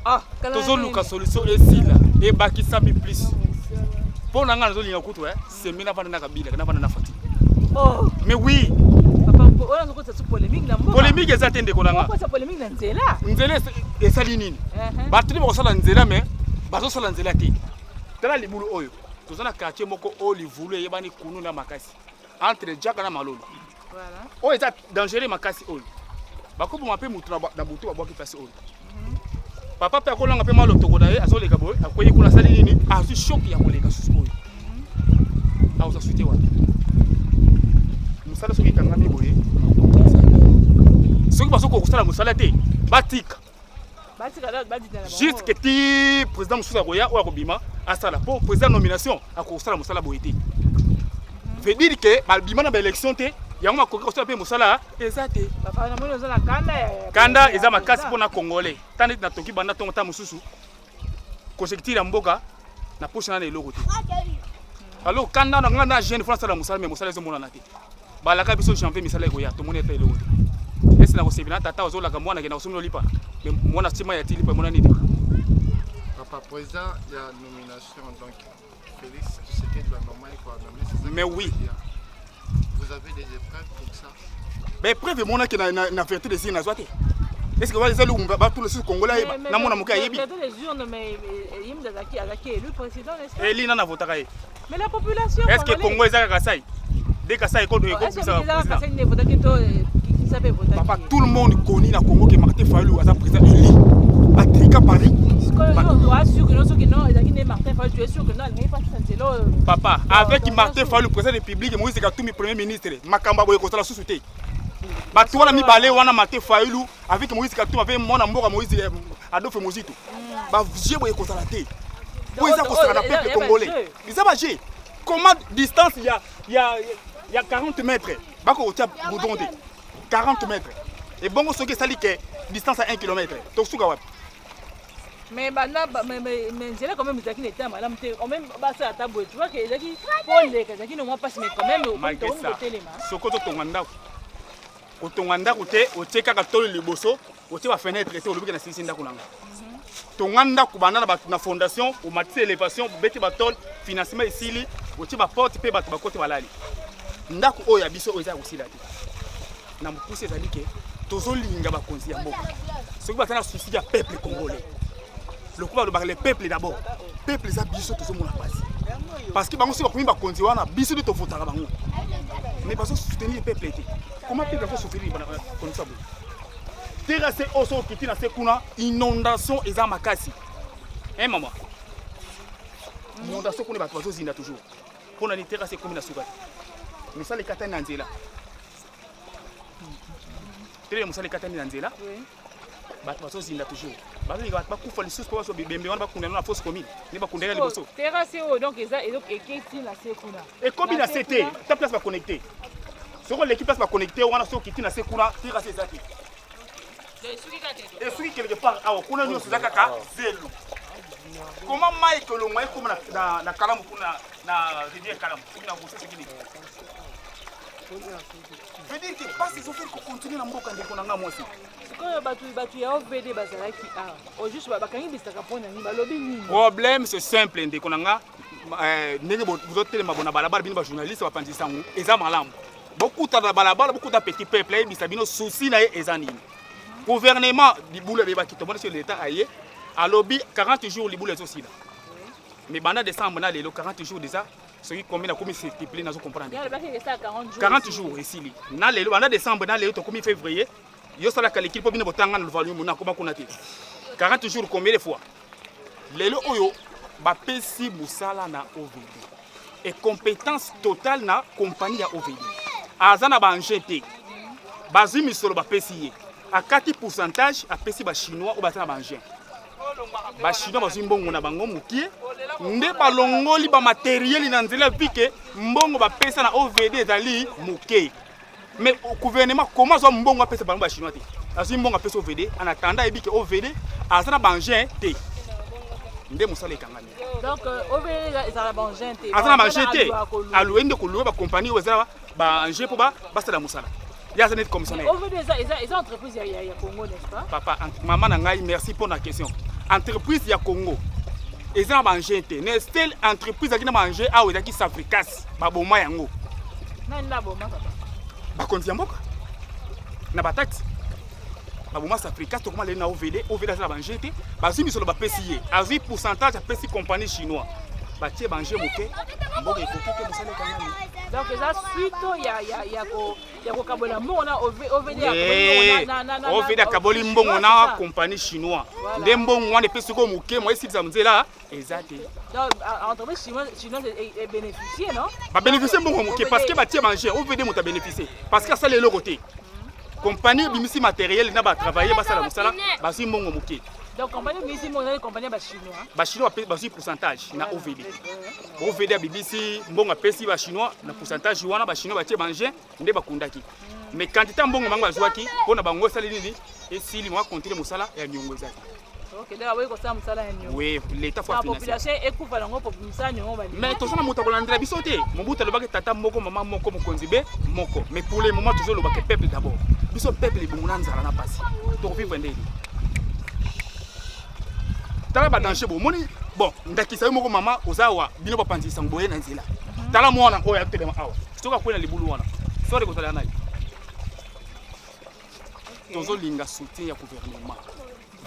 Ah, tozoluka solution esila ebakisa mi plus pour nanga nazolinga kutu c'est mina vana na kabila kana vana na fati. Oh mais oui papa on a ko tsa polémique na mboka polémique ezate ndeko nanga ko tsa polémique na nzela nzela esali nini batuli bakosala nzela mais bazosala nzela te tala libulu oyo tozana quartier moko o livulu yebani kunu na makasi entre Jaka na Malolo. Voilà. Oh, c'est dangereux makasi oyo. Bako bo mape mutu na butu abwaki fasi oyo. Papa pe akolanga pe malo toko na ye azoleka boy akoyi kuna sali nini azu shock ya koleka susu oyo. Ah oza suite wa. Musala soki kangami boye. Soki baso ko kusala musala te batika. Batika la badita na. Juste que ti président Moussa Roya ou akobima asala pour président nomination akosala musala boye te. Veut dire que balbima na ba élection te yango makoki kosala pe musala ezate papa na mono zala kanda eza makasi pona congolais tandis na toki banda tongo ta mususu conjecture mboka na poche na eloko te alors kanda na nganda jeune France la musala mais musala ezo mona na te balaka biso janvier misala eko ya to mona ta eloko te esi na ko sebina tata ozola ka mwana ke na osomino lipa mais mwana sima ya tili pa mona nini papa président il y a nomination donc Félix Tshisekedi va nommer quoi nommer mais oui. Vous avez des épreuves pour ça? Mais épreuve mon qui na vérité des signes azoate. Est-ce que les élus va tous les congolais na mona muka yebi? Les urnes mais yim dazaki azaki élu président n'est-ce pas? Eli na vota kai. Mais la population est-ce que Congo ezaka kasai? Dès kasai ko est-ce que kasai ne vota que to qui savait voter? Papa tout le monde connaît na Congo que Martin Fayulu a président élu. Patrick Paris. Papa, avec Martin Fayulu, président de la République, Moïse Katumbi, premier ministre, Makamba Boye Kosala Sousouté. Batouana mi balé wana Martin Fayulu, avec Moïse Katumbi, avec mon amour Moïse Adolphe Mozito. Bah, j'ai Boye Kosala Té. Moïse Kosala peuple congolais. Ils ont bagé. Comment distance il y a 40 mètres. Bako Otia Boudonde. 40 mètres. Et bon, ce qui est sali que distance à 1 km. Donc, Sougawap. Mais c'est là quand même qui n'était pas on même ça à tabou tu vois que les qui pour les qui ne vont pas mais quand même au côté Sokoto tonganda o tonganda côté o teka ka tolo liboso o teka fenêtre te o lobi na sisi ndako nanga tonganda ku bana na fondation o matisi élévation beti batol financement isili o teka porte pe bato bakote balali ndako oyo ya biso oza kusila te na mpusi ezali ke tozolinga bakonzi ya mboka soki batana souci ya peuple congolais. Le coup de les peuples d'abord. Les peuples les abusent tous au monde parce que si on va continuer à biser de ton faute mais parce que soutenir les peuples. Comment les peuples vont soutenir comme ça? Terrasser au sol qui tient à Sekuna, inondation et Zamakasi. Hein maman? Inondation qu'on est battu aux toujours. Pour la terrasser comme la souga. Mais ça les katana Nzela. Télé Moussa les katana Nzela. Battu aux toujours. Bali ga bakufa lisusu kwa sababu bembe wana bakunda na force commune ni bakundela liboso terrasse o donc eza ekiti na sekuna et commune na CT ta place va connecter soko l'équipe place va connecter wana soko kiti na sekuna terrasse ezaki et celui quelque part awa kuna nyo sezaka ka zelo comment mai que le moyen comme na kalamu kuna na rivière kalamu kuna gosse c'est qui veut dire que pas ces offres continuer na mboka ndeko nanga moi aussi batu ya OVD bazalaki au juste bakangi bisaka pona ni balobi nini problème c'est simple ndeko nanga ndenge bozotelema bona balabala bino ba journaliste bapandisa ngo eza malamu bokuta na balabala bokuta petit peuple ebisa bino souci na ye eza nini gouvernement libula be bakito bona sur l'état aye alobi 40 jours libula ezosila mais banda décembre na lelo 40 jours déjà ce qui combien na komi multiplier nazo comprendre 40 jours esili na lelo banda décembre na lelo to komi février yo sala ka l'équipe bino botanga na volume na koma kuna te 40 jours combien de fois lelo oyo ba pesi musala na OVD et compétence totale na compagnie ya OVD azana ba ngete bazi misolo ba pesi à 40% a pesi ba chinois ou batana ba ngien ba chinois bazi mbongo na bango mukie nde balongoli ba matériel na nzela pike mbongo ba pesa na OVD ezali mukie. Mais au gouvernement, comment ça mbongo a pesa ba chinois te? Azi mbongo a pesa OVD en attendant ebi que OVD azana ba ngien te. Nde musala kangani. Donc OVD ezala ba ngien te. Azana ba ngien te. Alu ende ko louer ba compagnie ezala ba ngien po ba sala musala. Ya zanet commissionnaire. OVD eza entreprise ya Congo n'est-ce pas? Papa, maman na ngai merci pour la question. entreprise ya Congo eza na manger te Nestlé entreprise akina manger awa ezaki Safricas baboma yango nani na boma papa bakonzi ya mboka na bataxi baboma Safricas to koma le na OVD eza na manger te bazwi misolo bapesi ye azwi pourcentage apesi compagnie chinois batie manger moke mboka ekoki te mosala ekangami donc eza suite ya kokabola mbongo na OVD akaboli mbongo na compagnie chinois nde mbongo wana epesi ko moke mo esilisa nzela eza te donc entreprise chinoise est bénéficié non babénéficie mbongo moke parce que batie manger OVD moto abénéficie parce que asala eloko te compagnie bimisi matériel na batravailler basala mosala bazwi mbongo moke. Donc compagnie bimisi mbongo na compagnie ba chinois. Ba chinois bazwi pourcentage na OVD. OVD bimisi mbongo apesi ba chinois na pourcentage wana ba chinois batie manger nde bakundaki. Mais quantité mbongo mango bazwaki pona bango sali nini esili mwa continuer mosala ya nyongo ezaki. OK, donc oui ko sa mosala ya nyongo. Oui, l'état faut financer. La population ekufa lango pour mosala nyongo ba. Mais to sana moto kolandela biso te. Mobuta lobaki tata moko mama moko mokonzi be moko. Mais pour le moment toujours lobaki peuple d'abord. Biso peuple libonguna nzala na pasi. To vivre ndeli. Tala ba danger bo moni bon ndakisa yo moko mama ozawa bino bapanzisa ngoye na nzela. Tala mwana oyo atelema awa. Sitoka kwena libulu wana. Sore ko tala nayi. Tozo linga soutien ya gouvernement.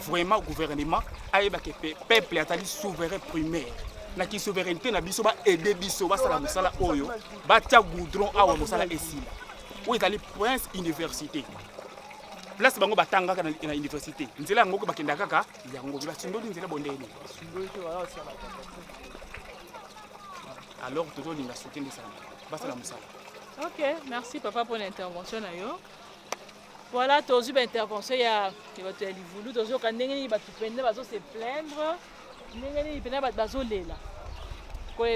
Vraiment gouvernement ayeba ke peuple atali souverain primaire. Na ki souveraineté na biso ba aider biso ba sala musala oyo ba tia goudron awa musala esila. Oyo ezali prince université. Place bango batanga na université. Nzela ngoko bakenda kaka yango ba sindoli nzela bondeni. Alors toujours linga soutien de ça. Ba sala musala. OK, merci papa pour l'intervention na yo. Voilà, tu as eu l'intervention, il y a voulu, tu as eu quand se plaindre,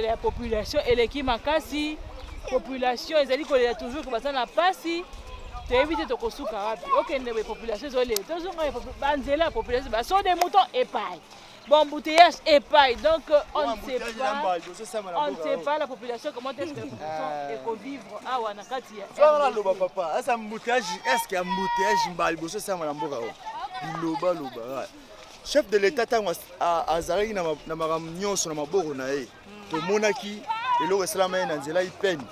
la population, et l'équipe makasi, population, ils allaient coller toujours comme ça n'a pas si tu évites de construire. OK, les populations, la population, sont des moutons et paille. Bon, embouteillage et paille, donc on ne sait pas la population comment est-ce que vivre à Wanakati. Papa, est-ce que embouteillage mbali boso sama na mboka loba loba. Chef de l'état azali na makambo nyonso na maboko na ye. To monaki eloko salama na nzela ipeni.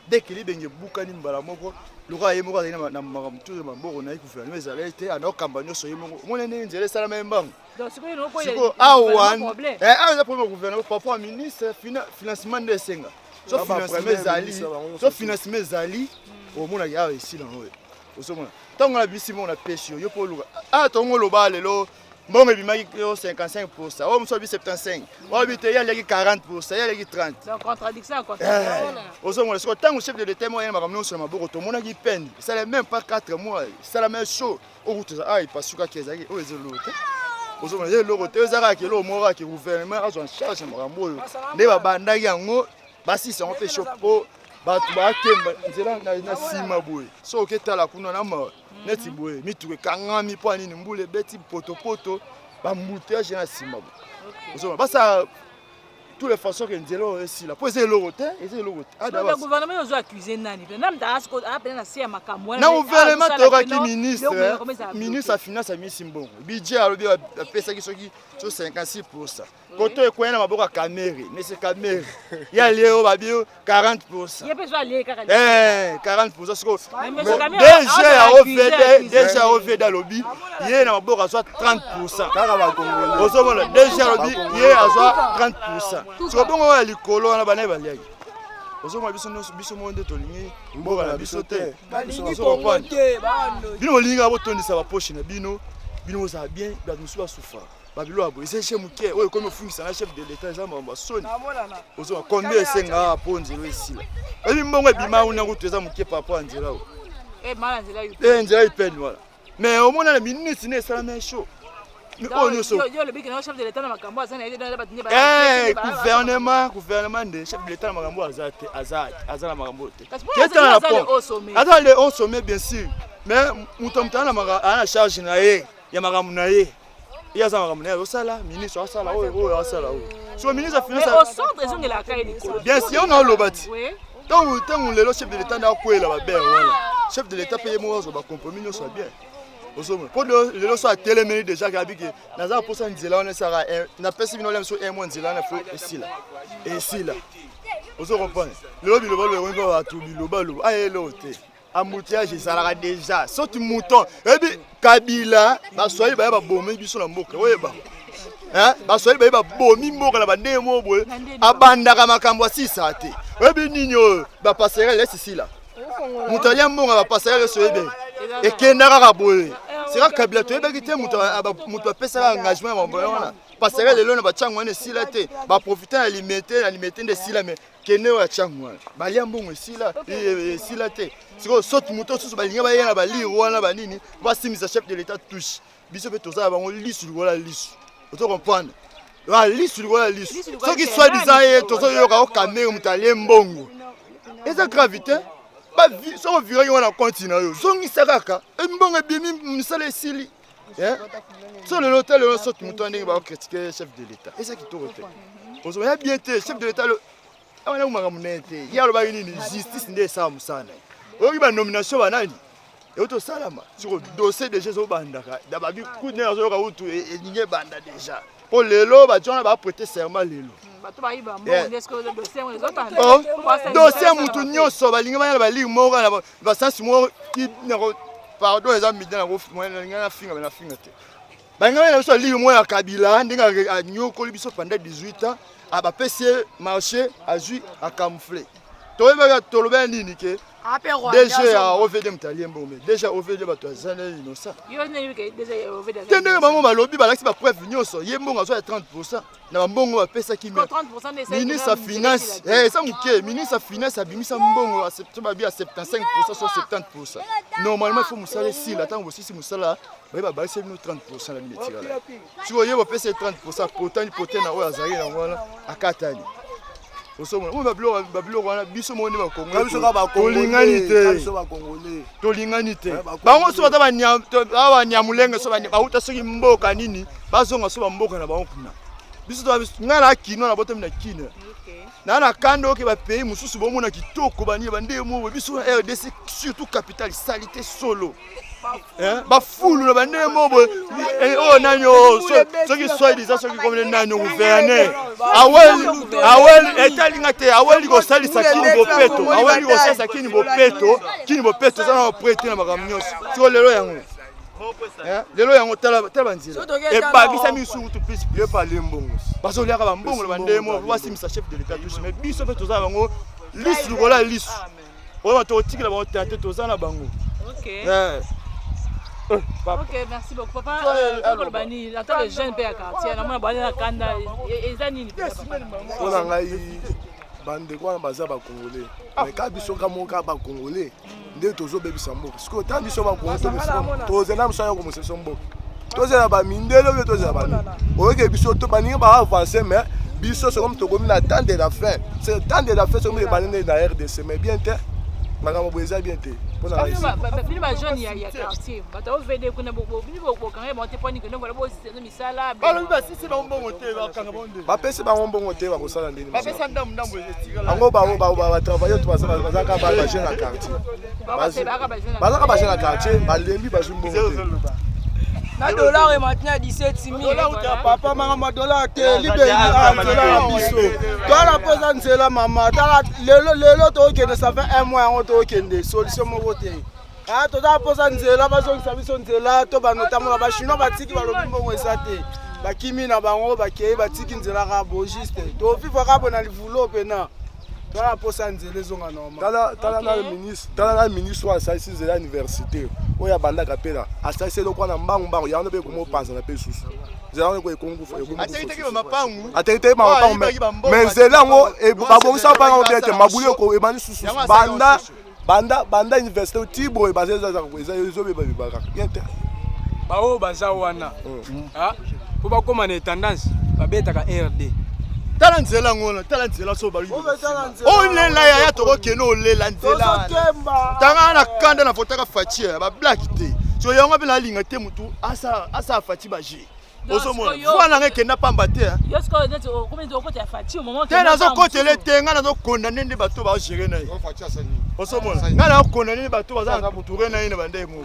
Dès que les benge bukani mbala moko loka ye moko azali na makambo tout maboko na ye gouvernement ezali te ana campagne so ye moko monene nzela salama mbang. Donc, c'est quoi le problème? Le problème gouvernement, parfois, ministre, financement de Senga. Sauf financement Zali, au monde il y a ici dans l'eau. Tant qu'on a vu si on a pêché, il faut le. Ah, tant qu'on le bat, le bon, mais il m'a dit 55%. Oh, on soit 75%. Oh, il y a 40%, il y a 30%. Donc, contradiction. Au moins, tant que chef de l'État, moi, il m'a ramené sur ma bourre, tout le monde a dit peine. Ça n'est même pas 4 mois. C'est la même chose. Oh, il passe sur qui est l'autre. Vous avez le côté qui est le gouvernement a en charge de la bande yango basi sont fait chapeau batu ba kemba nzela na sima boy so ke tala kuna na ma neti boy mituke kanga mi po nini mbule beti poto ba mbouteage na sima boy so basa toutes les façons que nzela aussi la poser le côté et c'est le côté le gouvernement a accusé nani nam da asko appelé na sia makamwa na gouvernement toka ki ministre a finance a mis simbongo budget a lobi a pesa ki soki so 56%. Côté quoi na maboka Caméré mais c'est Caméré il y a Léo babio 40%. Il peut soit aller 40% siko déjà au fait dans lobby il y a na maboka soit 30%. Kaka ba Congolais ozomona déjà lobby il y a soit 30%. Siko bongo ya likolo na bana baliaki ozomona biso monde tolingi mboka na biso te bino linga botondisa ba poche na bino za bien ba musuba souffra babilo abo c'est chez muke oyo comme fungisa na chef de l'état za mamba soni ozomona combien senga ponzi lo ici là mbongo ebima una kuteza muke papa anzela mala nzela yu nzela ipeni wala mais au moins la minute ne sala même chaud mais on yo le big chef de l'état na makambo azana ide na batini gouvernement de chef de l'état na makambo azana makambo te qu'est-ce na pont attends le au sommet bien sûr mais mutamtana na charge na ye ya makambo na ye il y a ça makambo na ye osala ministre osala oyo osala oyo so ministre a finance au centre ils ont la caille bien sûr on a lobati tant le chef de l'état na kwela ba ben voilà chef de l'état paye moi zo ba compromis no so bien Pour le lot soit téléméné déjà qu'habitué. Naza pour ça nzela on sera na pesi bino lem so mois nzela na fo ici là. Vous comprenez? Le lobby le balo va tout le balo. Ah l'autre. Embouteillage ezalaka déjà. Saute mouton. Et puis Kabila ba soyi ba bomé biso na mboka. Oyeba. Hein? Ba soyi ba bomi mboka na ba ndemo boye. Abandaka makambo asisa te. Et puis ninyo ba passerelle ici là. Moutalien mbonga ba passerelle soyebe. Et kendaka boye. C'est vrai Kabila to yebaki te muto apesa engagement ya mbona. Passerelle lelo na ba tchangwa ne sila te. Ba profiter à limiter de sila mais kene wa tchangwa. Ba liambongo sila sila te. Siko saute muto susu ba linga ba yena ba li wana ba nini. Ba simisa chef de l'état touche. Biso pe toza ba ngoli lisu wala lisu. Vous comprenez? Wa lisu wala lisu. Ce qui soit disant tozo yoka o kamera mutalien mbongo. Et ça gravité ba vi so vira yo na continent yo zongi sakaka mbongo bimi misale sili hein so le hôtel le saute muto ndenge ba critiquer chef de l'état et ça qui tourne on a bien été chef de l'état le on a umanga munete ya lo ba nini justice ndé ça musana oki ba nomination ba nani et auto salama sur dossier de Jésus bandaka da ba bi coup de zo ka utu et ninge banda déjà pour lelo ba jona ba prêter serment lelo dossier mutu nyonso balingi bana balingi moko na basansi moko pardon eza midi na kofinga na finga te balingi bana biso ligue moko ya Kabila ndenge anyokoli biso pendant 18 ans abapesi marché azwi acamouflé toyebaka toloba nini ke DG a OVD mutalien mbome déjà OVD bato azana innocent tendenge bango balobi balakisi ba preuve nyonso ye mbongo azo ya 30% na mbongo bapesaki ministre ya finance ça muke ministre ya finance abimisa mbongo babi à 75% sur 70%. Normalement il faut musala sila tango bosisi musala bayeba balakisi bino 30% na bimetirala si oye bapesa 30% potani na oyo azali na ngwana akatani on babilo wana biso moni ba Kongo tolingani te bango so ba nyamulenge so ba uta soki mboka nini bazonga so ba mboka na bango kuna biso to ngala kino na boto mina kino na kando ke ba pays mususu bo mona kitoko bani bande mo biso RDC surtout capitale salité solo ba fulu na bande mo oh nanyo so ki soit disant so ki comme nanyo gouverneur awel etalinga te awel ko salisa kini bopeto awel ko salisa kini bopeto ça na prêter na makamnyos so lelo yango lelo yango tala nzila e babisa misu tu plus ye parler mbongo baso liaka ba mbongo ba ndemo basimisa chef de l'état tous mais biso pe toza bango lisu lukola lisu oyo to tikila ba tete toza na bango Ok, merci beaucoup. Papa, Kolobani, en tant que jeune père quartier, on a parlé de la Kanda, et ça n'y est pas. On a bande quoi baza ba congolais. Mais quand biso ka moka ba congolais, ndé tozo bebi sambo. Parce que tant biso ba congolais, tozo na msa yo ko mse sombo. Tozo na ba mindelo be tozo na ba. Oke biso to baninga ba avancer mais biso c'est comme to gomi na temps de la fin. C'est temps de la fin c'est comme baninga na RDC mais bien té. Makambo boza bien té. Bino ba jeune ya quartier. Bato vede kuna bino bo kanga monter point que non bo misala. Balo ba sisi ba mbongo te ba kanga bonde. Ba pesi ba mbongo te ba kosala ndeni. Ba pesa ndambo etikala. Ango ba travailler to baza ka ba jeune na quartier. Baza ka ba jeune na quartier, ba lembi ba zu mbongo te. Na dollar est maintenant 17 000. Dollar papa mama dollar te libéré dollar biso. Toi la pose nzela mama, lelo to okende ça fait un mois on to okende solution moko te. Ah to da pose nzela ba zo biso nzela to ba notamment ba chinois ba tiki ba lobi mbongo esate. Ba kimi na bango ba kei ba tiki nzela ka bo juste. To vivre ka bona livulo pena. Toi la pose nzela zonga normal. Tala na ministre wa sa ici de l'université. Oya banda kapela asase lokwa na mbangu ya be komo panza na pe susu zela ko ekongo fo ekongo atete mapangu mais zela ngo e babongisa banga obete mabuli ko emani susu banda université tibo e bazeza za ko ezo be babaka yente bao baza wana po ba koma na tendance babeta ka RD tala nzela ngona tala nzela so balu olela ya to keno olela nzela tanga na kanda na fotaka fatia ba black te so yango pe na linga te mutu asa fati ba je ozomona wana ngeke na pamba te yosko neto comme to côté fati au moment te na zo côté le te nga na zo condamner ndi bato ba gérer na ozomona nga na condamner bato ba za tourner na ina bande mo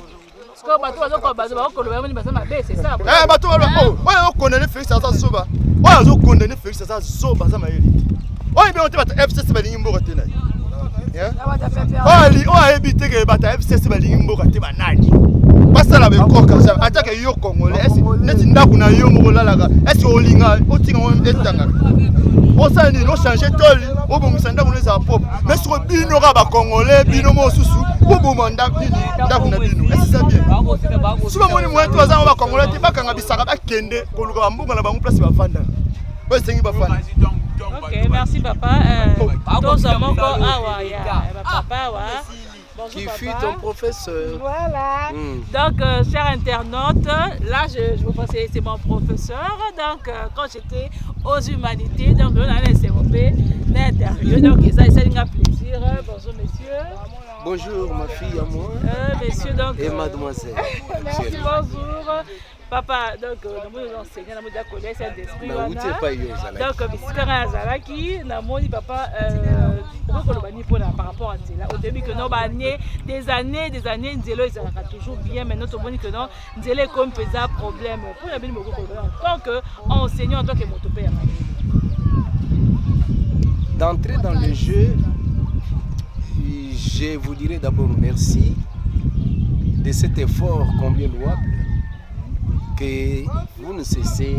que bato bazokoloba moni baza mabe, c'est ça. Bato oyo okondane Félix aza zoba. Oyo azokondane Félix aza zoba aza mayele te. Oyo bien ote bata FCC balingi mboka te na ye. Oyo ayebi te ke bata FCC balingi mboka te banani. Basala bekoka ça attaque yo congolais. Neti ndaku na yo moko lalaka. Est-ce olinga otinga on etanga. Osa ni no changer toli, obomisa ndaku na za pop. Mais sur bino ka ba congolais, bino mo susu, oboma ndaku na bino. Est-ce ça bien? Souvent moni mo to za ba congolais te bakanga bisaka ba kende koluka ba mbunga na bango place ba fanda. Ba sengi ba fanda. Ok, merci papa. Toza moko awa ya papa wa. Bonjour, qui papa. fut ton professeur. Voilà. Donc, chers internautes, là, je vous pense que c'est mon professeur. Donc, quand j'étais aux humanités, donc, on a laissé l'interview. Donc, ça a un plaisir. Bonjour, messieurs. Bonjour, ma fille à moi. Messieurs, donc. Et mademoiselle. Merci, bonjour. Papa, donc, nous enseignons, nous avons collège d'esprit. Donc, bisika na zalaki, na moni papa, par rapport à Nzela. Au début que nous avons des années, Nzela est toujours bien, mais nous avons dit que non, Nzela est comme un problème. Pour la bénédiction, en tant qu'enseignant, en tant que motopère. D'entrer dans le jeu, je vous dirais d'abord merci de cet effort combien louable que vous ne cessez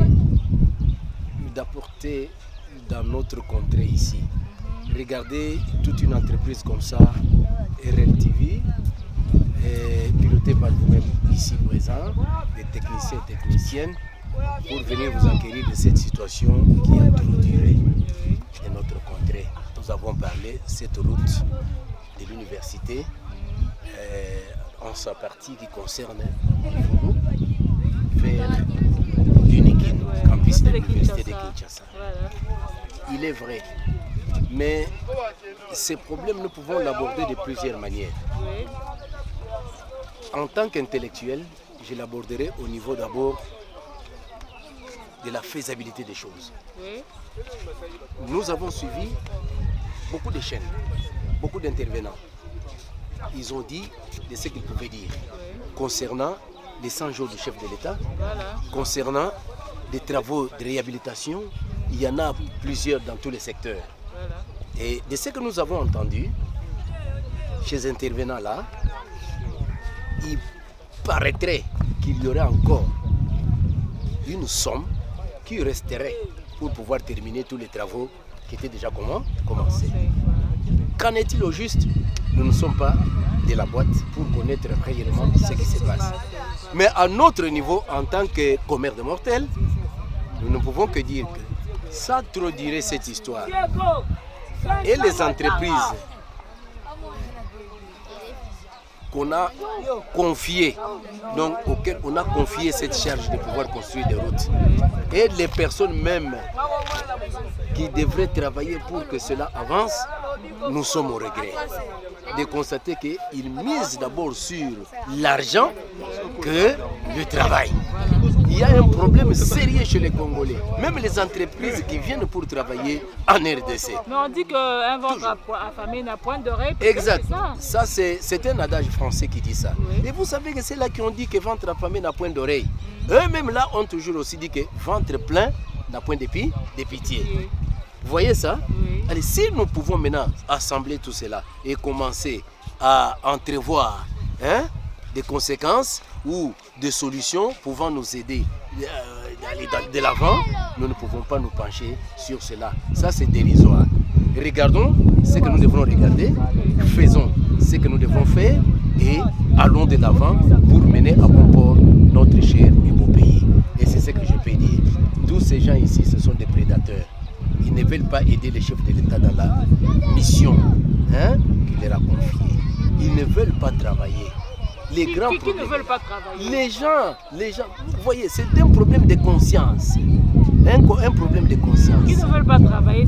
d'apporter dans notre contrée ici. Regardez toute une entreprise comme ça, RLTV, pilotée par vous-même ici présent, des techniciens et techniciennes, pour venir vous enquérir de cette situation qui a trop duré de notre contrée. Nous avons parlé de cette route de l'université en sa partie qui concerne vers l'Unikin, campus de l'université de Kinshasa. Il est vrai, mais ces problèmes, nous pouvons l'aborder de plusieurs manières. En tant qu'intellectuel, je l'aborderai au niveau d'abord de la faisabilité des choses. Nous avons suivi beaucoup de chaînes, beaucoup d'intervenants. Ils ont dit de ce qu'ils pouvaient dire concernant les 100 jours du chef de l'État, concernant des travaux de réhabilitation. Il y en a plusieurs dans tous les secteurs. Et de ce que nous avons entendu chez ces intervenants-là, il paraîtrait qu'il y aurait encore une somme qui resterait pour pouvoir terminer tous les travaux qui étaient déjà commencés. Qu'en est-il au juste? Nous ne sommes pas de la boîte pour connaître réellement ce qui se passe. Mais à notre niveau, en tant que commerce de mortels, nous ne pouvons que dire que ça trop dirait cette histoire. Et les entreprises qu'on a confiées, donc auxquelles on a confié cette charge de pouvoir construire des routes, et les personnes même qui devraient travailler pour que cela avance, nous sommes au regret de constater qu'ils misent d'abord sur l'argent que le travail. Il y a un problème sérieux chez les Congolais, même les entreprises qui viennent pour travailler en RDC. Mais on dit qu'un ventre affamé n'a point d'oreille. Exact. Ça, c'est un adage français qui dit ça. Oui. Et vous savez que c'est là qui ont dit que ventre affamé n'a point d'oreille. Eux-mêmes là ont toujours aussi dit que ventre plein n'a point de pitié. Oui. Vous voyez ça? Oui. Allez, si nous pouvons maintenant assembler tout cela et commencer à entrevoir des conséquences ou des solutions pouvant nous aider d'aller de l'avant, nous ne pouvons pas nous pencher sur cela. Ça, c'est dérisoire. Regardons ce que nous devons regarder, faisons ce que nous devons faire et allons de l'avant pour mener à bon port notre cher et beau pays. Et c'est ce que je peux dire. Tous ces gens ici, ce sont des prédateurs. Ils ne veulent pas aider les chefs de l'État dans la mission qu'il leur a confiée. Ils ne veulent pas travailler. Les grands qui ne veulent pas travailler? Les gens, vous voyez, c'est un problème de conscience. Un problème de conscience. Qui ne veulent pas travailler,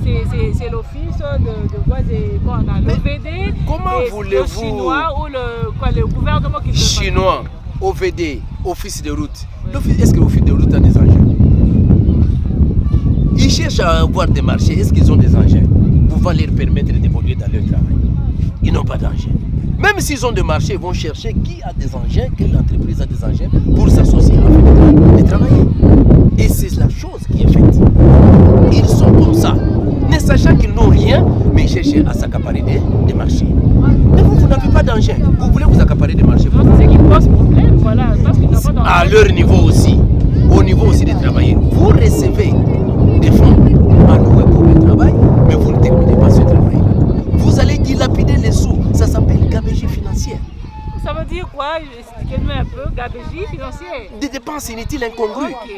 c'est l'office de quoi on a l'OVD. Comment voulez-vous? Le chinois ou le gouvernement qui chinois, OVD, office de route. Est-ce que l'office de route a des engins? Ils cherchent à avoir des marchés. Est-ce qu'ils ont des engins pouvant leur permettre d'évoluer dans leur travail? Ils n'ont pas d'engins. Même s'ils ont des marchés, ils vont chercher qui a des engins, quelle entreprise a des engins pour s'associer et travailler. Et c'est la chose qui est faite. Ils sont comme ça, ne sachant qu'ils n'ont rien, mais ils cherchent à s'accaparer des marchés. Mais vous n'avez pas d'engin. Vous voulez vous accaparer des marchés. C'est ce qui pose problème, voilà. Parce qu'ils n'ont pas d'engin. À leur niveau aussi, au niveau aussi des travailleurs, vous recevez des fonds alloués pour le travail, mais vous ne terminez pas ce travail. Vous allez dilapider les sous. Ça s'appelle gabegie financière. Ça veut dire quoi? Expliquez-nous un peu. Gabegie financière. Des dépenses inutiles incongrues Ok.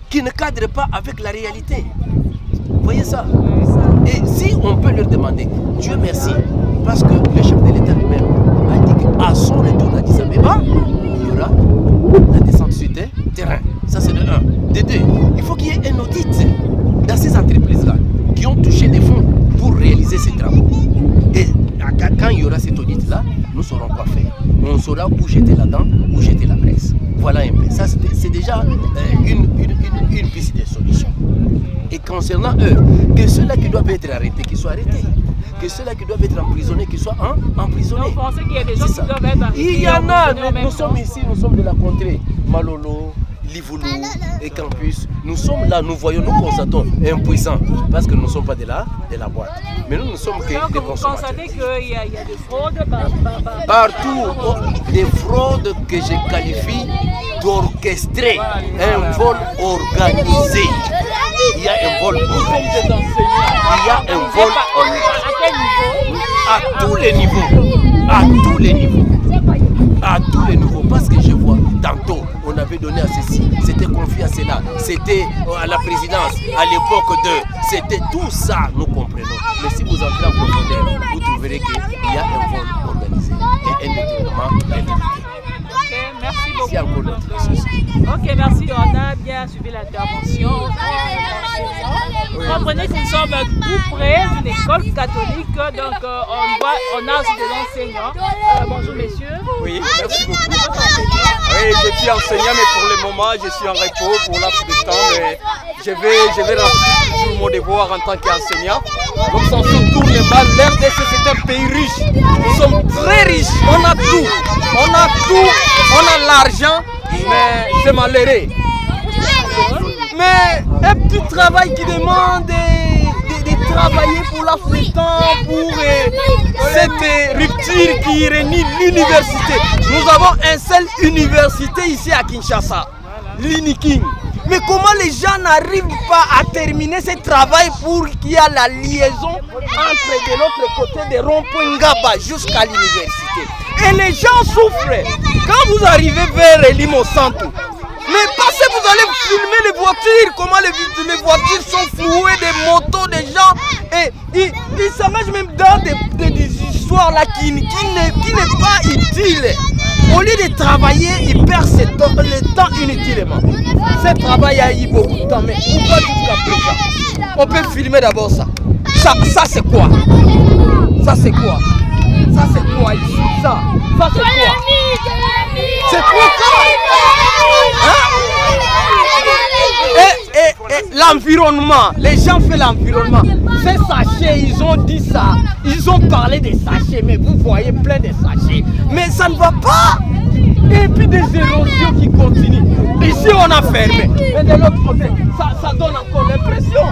qui ne cadrent pas avec la réalité. Vous voyez ça? Et si on peut leur demander, Dieu merci, parce que le chef de l'État lui-même a dit qu'à son retour d'Addis Abeba, il y aura la descente sur terrain. Ça c'est de 1. De 2, il faut qu'il y ait un audit dans ces entreprises-là qui ont touché des fonds pour réaliser ces travaux. Et quand il y aura cet audit-là, nous saurons quoi faire. On saura où jeter la dent, où jeter la presse. Voilà un peu. Ça, c'est déjà une piste de solution. Et concernant eux, que ceux-là qui doivent être arrêtés, qu'ils soient arrêtés. Que ceux-là qui doivent être emprisonnés, qu'ils soient emprisonnés. Vous pensez qu'il y a des gens qui doivent être arrêtés? Il y en a. Nous sommes ici, nous sommes de la contrée. Malolo, Livoulou et Campus. Nous sommes là, nous voyons, nous constatons impuissants parce que nous ne sommes pas de la boîte. Mais nous ne sommes que des consommateurs. Vous constatez qu'il y a des fraudes partout, des fraudes que je qualifie d'orchestrées, un vol organisé. Il y a un vol organisé. Il y a un vol organisé. À tous les niveaux. À tous les niveaux. À tous les niveaux. Parce que je vois, tantôt, on avait donné à ceci, c'était confié à cela, c'était à la présidence, à l'époque de... C'était tout ça, nous comprenons. Mais si vous entrez en profondeur, vous trouverez qu'il y a un vol organisé et un détournement réalité. Ok, merci beaucoup. Ok, merci. On a bien suivi l'intervention. Vous comprenez que nous sommes tout près d'une école catholique, donc on a aussi des enseignants. Bonjour messieurs. Oui, merci beaucoup. Oui, je suis enseignant, mais pour le moment, je suis en repos pour laps de temps. Mais je vais remplir mon devoir en tant qu'enseignant. Donc, sans tourne le mal. L'RDC, c'est un pays riche. Nous sommes très riches. On a tout. On a tout. On a l'argent, mais c'est malheureux. Mais un petit travail qui demande de travailler pour laps de temps, pour cette rupture qui réunit l'université. Nous avons une seule université ici à Kinshasa, l'Uniking. Mais comment les gens n'arrivent pas à terminer ce travail pour qu'il y ait la liaison entre de l'autre côté de rond-point Ngaba jusqu'à l'université? Et les gens souffrent. Quand vous arrivez vers Limo Santo, mais passez, vous allez filmer les voitures, comment les voitures sont flouées, des motos, des gens. Et ils s'engagent même dans des histoires là qui n'est pas utile. Au lieu de travailler, ils perdent le temps inutilement. Ce travail a eu beaucoup de temps, mais pourquoi jusqu'à présent? On peut filmer d'abord ça. Ça c'est quoi? Ça c'est quoi? Ça c'est quoi ici? Ça c'est quoi? C'est quoi ça? Et l'environnement, les gens font l'environnement. Ces sachets, ils ont dit ça. Ils ont parlé des sachets, mais vous voyez plein de sachets. Mais ça ne va pas. Et puis des érosions qui continuent. Ici on a fermé. Mais de l'autre côté, ça donne encore l'impression.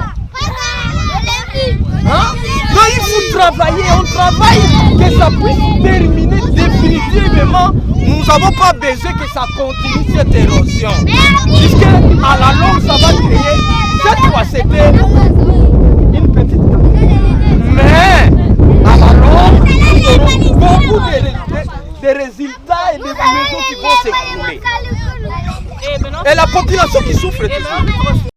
Hein? Donc il faut travailler, on travaille, que ça puisse terminer définitivement. Nous n'avons pas besoin que ça continue cette érosion. Puisque à la longue, ça va créer, cette fois c'était une petite. Mais à la longue, nous aurons beaucoup de résultats et de maisons qui vont s'écrouler. Et la population qui souffre toujours.